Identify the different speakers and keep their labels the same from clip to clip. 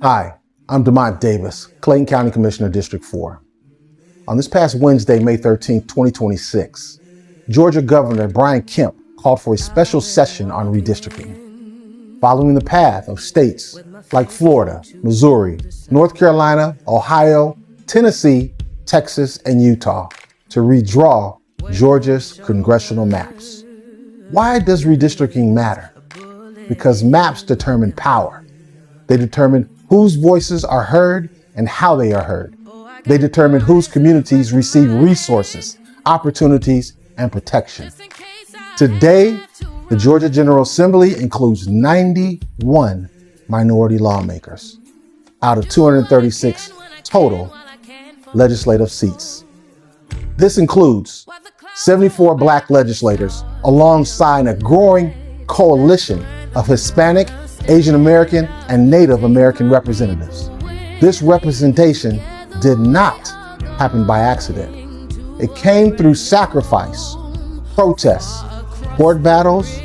Speaker 1: Hi, I'm demontdavis, Clayton County Commissioner, District 4. On this past Wednesday, May 13, 2026, Georgia Governor Brian Kemp called for a special session on redistricting, following the path of states like Florida, Missouri, North Carolina, Ohio, Tennessee, Texas, and Utah to redraw Georgia's congressional maps. Why does redistricting matter? Because maps determine power. They determine whose voices are heard and how they are heard. They determine whose communities receive resources, opportunities, and protection. Today, the Georgia General Assembly includes 91 minority lawmakers out of 236 total legislative seats. This includes 74 Black legislators alongside a growing coalition of Hispanic, Asian American, and Native American representatives. This representation did not happen by accident. It came through sacrifice, protests, court battles,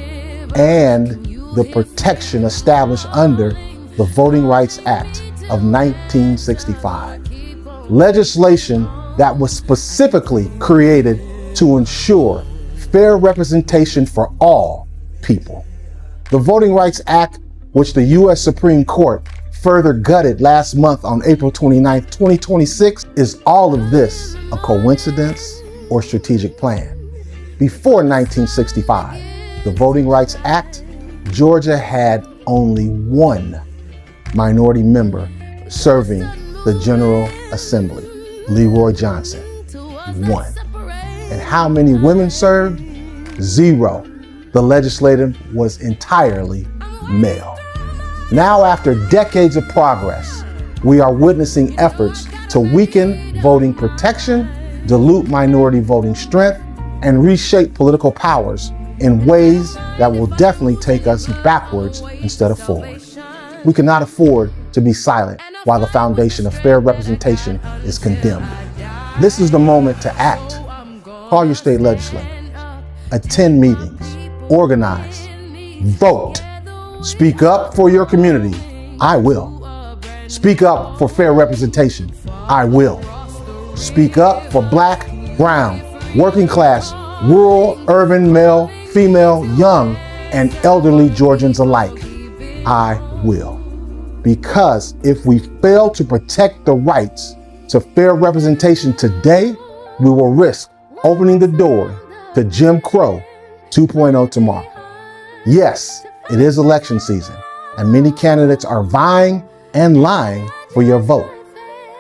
Speaker 1: and the protection established under the Voting Rights Act of 1965. Legislation that was specifically created to ensure fair representation for all people. The Voting Rights Act, which the U.S. Supreme Court further gutted last month on April 29, 2026, is all of this a coincidence or strategic plan? Before 1965, the Voting Rights Act, Georgia had only one minority member serving the General Assembly, Leroy Johnson. One. And how many women served? 0. The legislative was entirely male. Now, after decades of progress, we are witnessing efforts to weaken voting protection, dilute minority voting strength, and reshape political powers in ways that will definitely take us backwards instead of forward. We cannot afford to be silent while the foundation of fair representation is condemned. This is the moment to act. Call your state legislators, attend meetings, organize, vote. Speak up for your community. I will. Speak up for fair representation. I will. Speak up for Black, brown, working class, rural, urban, male, female, young, and elderly Georgians alike. I will. Because if we fail to protect the rights to fair representation today, we will risk opening the door to Jim Crow 2.0 tomorrow. Yes, it is election season, and many candidates are vying and lying for your vote.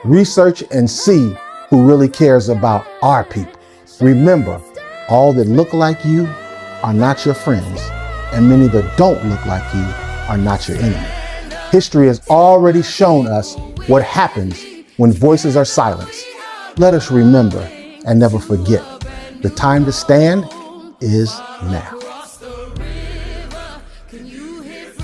Speaker 1: Research and see who really cares about our people. Remember, all that look like you are not your friends, and many that don't look like you are not your enemy. History has already shown us what happens when voices are silenced. Let us remember and never forget. The time to stand is now.